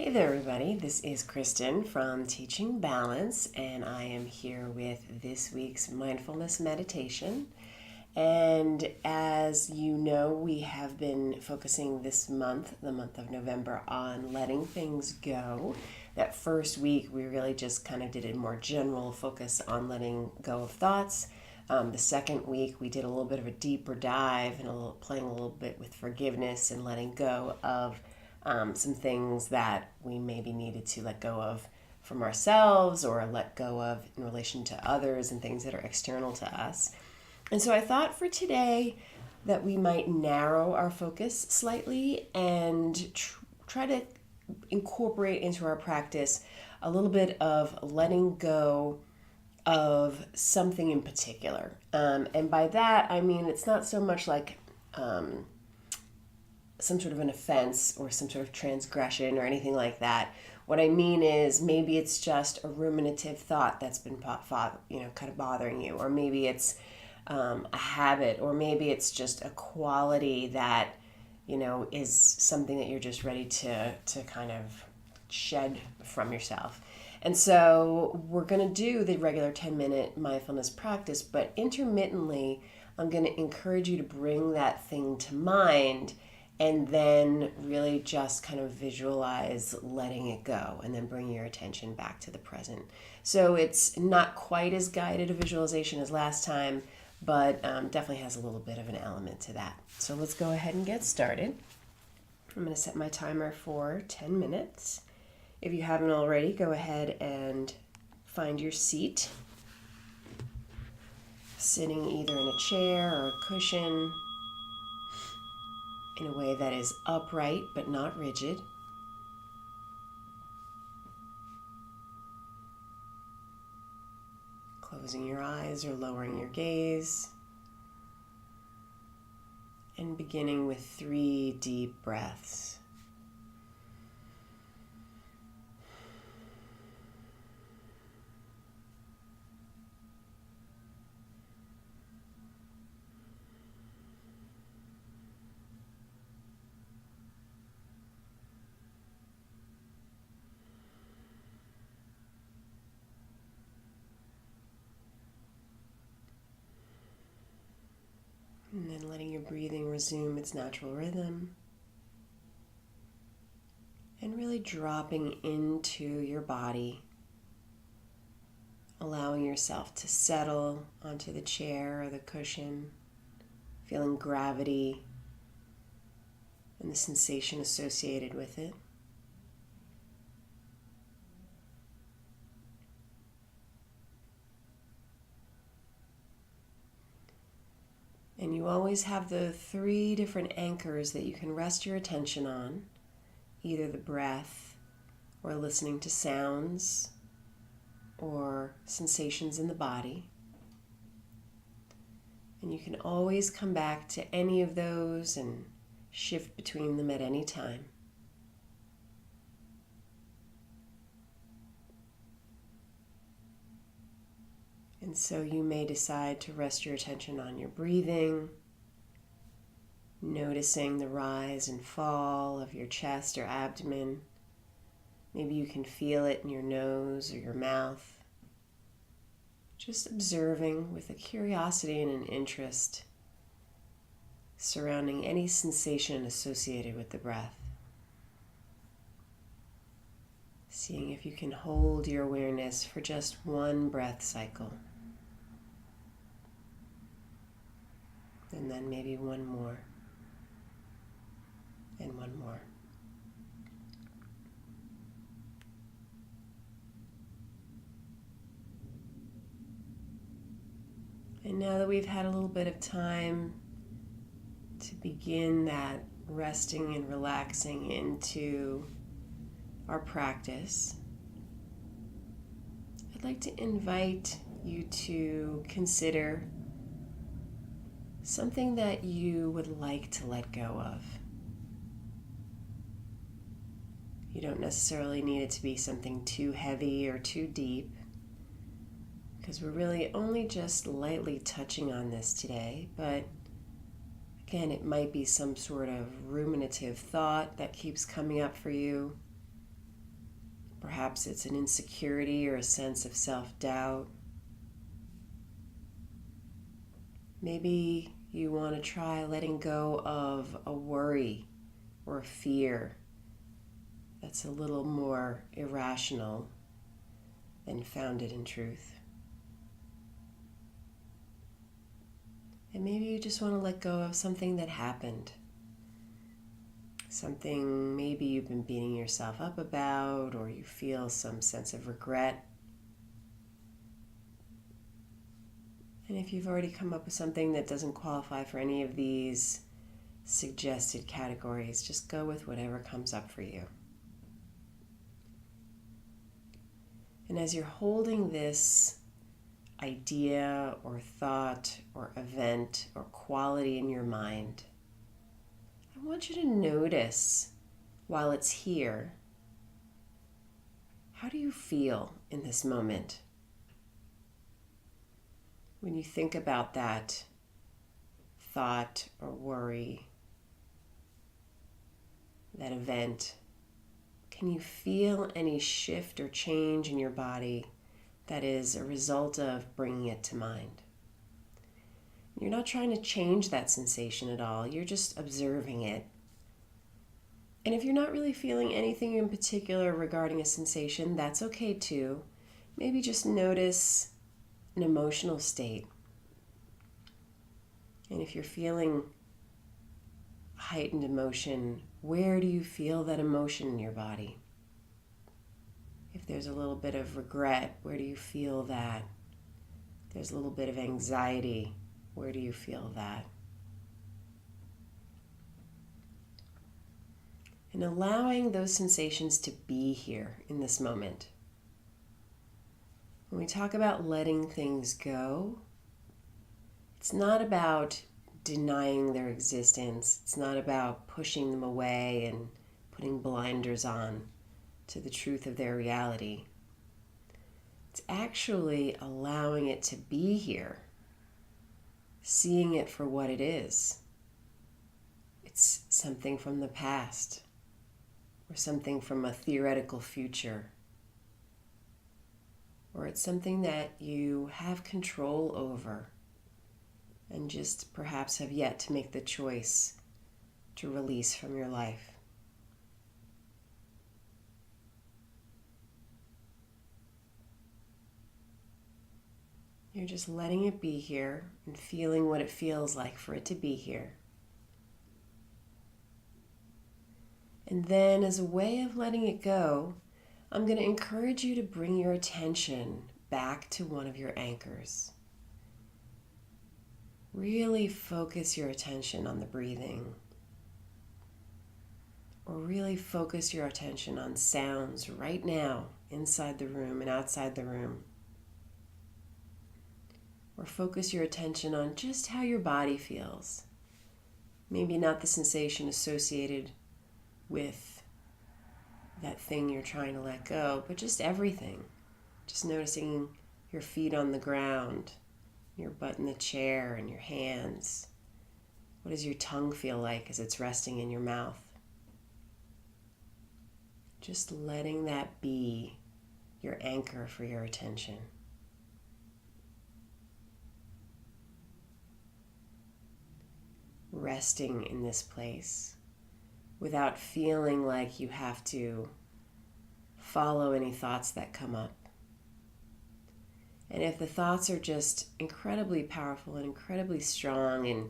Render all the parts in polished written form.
Hey there, everybody. This is Kristen from Teaching Balance, and I am here with this week's mindfulness meditation. And as you know, we have been focusing this month, the month of November, on letting things go. That first week, we really just kind of did a more general focus on letting go of thoughts. The second week, we did a little bit of a deeper dive and playing a little bit with forgiveness and letting go of some things that we maybe needed to let go of from ourselves or let go of in relation to others and things that are external to us. And so I thought for today that we might narrow our focus slightly and try to incorporate into our practice a little bit of letting go of something in particular. And by that, I mean, it's not so much like some sort of an offense or some sort of transgression or anything like that. What I mean is maybe it's just a ruminative thought that's been kind of bothering you, or maybe it's a habit, or maybe it's just a quality that is something that you're just ready to kind of shed from yourself. And so we're going to do the regular 10-minute mindfulness practice, but intermittently I'm going to encourage you to bring that thing to mind and then really just kind of visualize letting it go and then bring your attention back to the present. So it's not quite as guided a visualization as last time, but definitely has a little bit of an element to that. So let's go ahead and get started. I'm going to set my timer for 10 minutes. If you haven't already, go ahead and find your seat. Sitting either in a chair or a cushion, in a way that is upright but not rigid. Closing your eyes or lowering your gaze. And beginning with 3 deep breaths. And then letting your breathing resume its natural rhythm. And really dropping into your body. Allowing yourself to settle onto the chair or the cushion. Feeling gravity and the sensation associated with it. And you always have the 3 different anchors that you can rest your attention on, either the breath or listening to sounds or sensations in the body. And you can always come back to any of those and shift between them at any time. And so you may decide to rest your attention on your breathing, noticing the rise and fall of your chest or abdomen. Maybe you can feel it in your nose or your mouth. Just observing with a curiosity and an interest surrounding any sensation associated with the breath. Seeing if you can hold your awareness for just one breath cycle. And then maybe one more. And one more. And now that we've had a little bit of time to begin that resting and relaxing into our practice, I'd like to invite you to consider something that you would like to let go of. You don't necessarily need it to be something too heavy or too deep, because we're really only just lightly touching on this today, but again, it might be some sort of ruminative thought that keeps coming up for you. Perhaps it's an insecurity or a sense of self-doubt. Maybe you want to try letting go of a worry or a fear that's a little more irrational than founded in truth. And maybe you just want to let go of something that happened. Something maybe you've been beating yourself up about, or you feel some sense of regret. And if you've already come up with something that doesn't qualify for any of these suggested categories, just go with whatever comes up for you. And as you're holding this idea or thought or event or quality in your mind, I want you to notice while it's here, how do you feel in this moment? When you think about that thought or worry, that event, can you feel any shift or change in your body that is a result of bringing it to mind? You're not trying to change that sensation at all. You're just observing it. And if you're not really feeling anything in particular regarding a sensation, that's okay too. Maybe just notice an emotional state. And if you're feeling heightened emotion, where do you feel that emotion in your body? If there's a little bit of regret, where do you feel that? If there's a little bit of anxiety, where do you feel that? And allowing those sensations to be here in this moment. When we talk about letting things go, it's not about denying their existence. It's not about pushing them away and putting blinders on to the truth of their reality. It's actually allowing it to be here, seeing it for what it is. It's something from the past or something from a theoretical future. Or it's something that you have control over and just perhaps have yet to make the choice to release from your life. You're just letting it be here and feeling what it feels like for it to be here. And then as a way of letting it go, I'm going to encourage you to bring your attention back to one of your anchors. Really focus your attention on the breathing. Or really focus your attention on sounds right now, inside the room and outside the room. Or focus your attention on just how your body feels. Maybe not the sensation associated with that thing you're trying to let go, but just everything. Just noticing your feet on the ground, your butt in the chair, and your hands. What does your tongue feel like as it's resting in your mouth? Just letting that be your anchor for your attention. Resting in this place without feeling like you have to follow any thoughts that come up. And if the thoughts are just incredibly powerful and incredibly strong and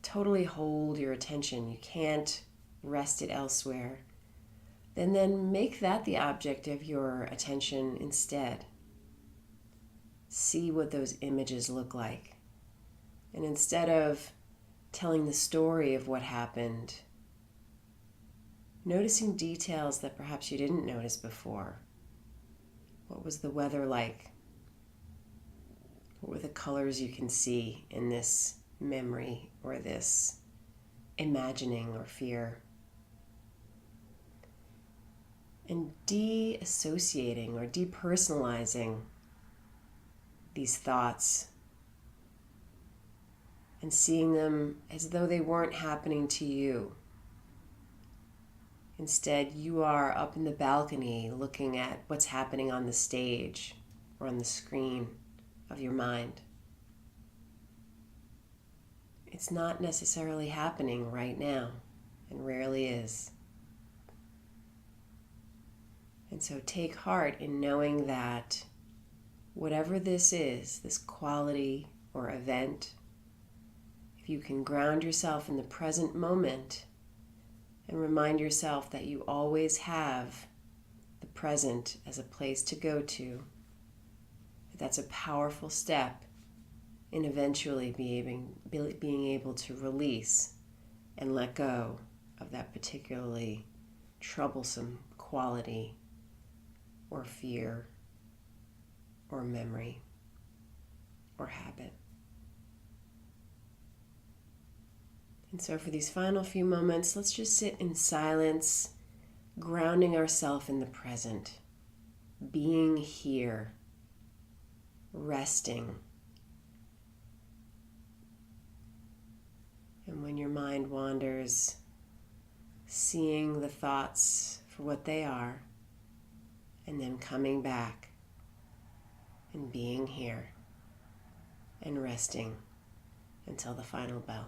totally hold your attention, you can't rest it elsewhere, then make that the object of your attention instead. See what those images look like. And instead of telling the story of what happened, noticing details that perhaps you didn't notice before. What was the weather like? What were the colors you can see in this memory or this imagining or fear? And de-associating or depersonalizing these thoughts and seeing them as though they weren't happening to you. Instead, you are up in the balcony looking at what's happening on the stage or on the screen of your mind. It's not necessarily happening right now, and rarely is. And so take heart in knowing that whatever this is, this quality or event, if you can ground yourself in the present moment and remind yourself that you always have the present as a place to go to, that's a powerful step in eventually being able to release and let go of that particularly troublesome quality or fear or memory or habit. And so for these final few moments, let's just sit in silence, grounding ourselves in the present, being here, resting. And when your mind wanders, seeing the thoughts for what they are, and then coming back and being here and resting until the final bell.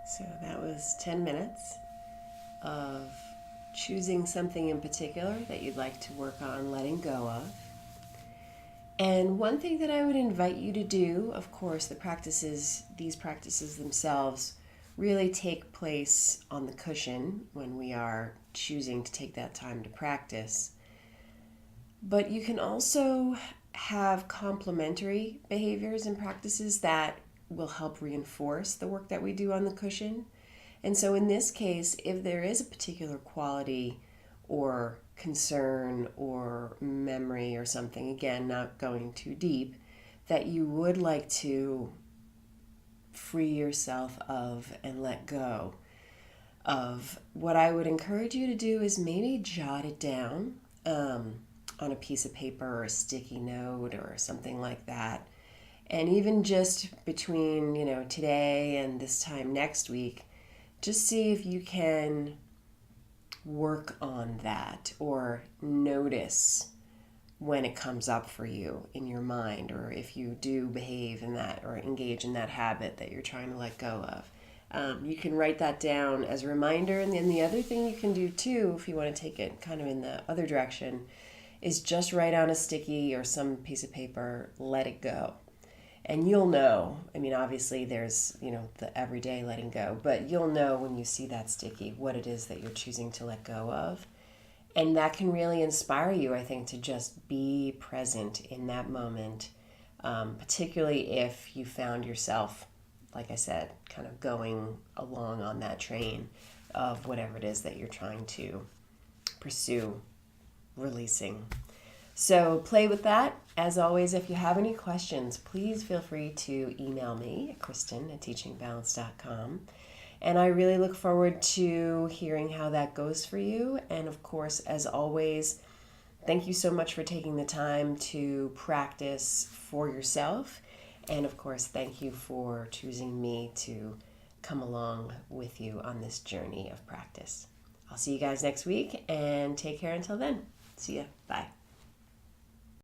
So that was 10 minutes of choosing something in particular that you'd like to work on letting go of. And one thing that I would invite you to do, of course, these practices themselves really take place on the cushion when we are choosing to take that time to practice. But you can also have complementary behaviors and practices that will help reinforce the work that we do on the cushion. And so in this case, if there is a particular quality or concern or memory or something, again, not going too deep, that you would like to free yourself of and let go of, what I would encourage you to do is maybe jot it down on a piece of paper or a sticky note or something like that. And even just between, today and this time next week, just see if you can work on that or notice when it comes up for you in your mind, or if you do behave in that or engage in that habit that you're trying to let go of. You can write that down as a reminder. And then the other thing you can do too, if you want to take it kind of in the other direction, is just write on a sticky or some piece of paper, let it go. And you'll know, obviously there's, the everyday letting go, but you'll know when you see that sticky what it is that you're choosing to let go of. And that can really inspire you, I think, to just be present in that moment, particularly if you found yourself, like I said, kind of going along on that train of whatever it is that you're trying to pursue releasing. So play with that. As always, if you have any questions, please feel free to email me at Kristen@teachingbalance.com. And I really look forward to hearing how that goes for you. And of course, as always, thank you so much for taking the time to practice for yourself. And of course, thank you for choosing me to come along with you on this journey of practice. I'll see you guys next week, and take care until then. See ya. Bye.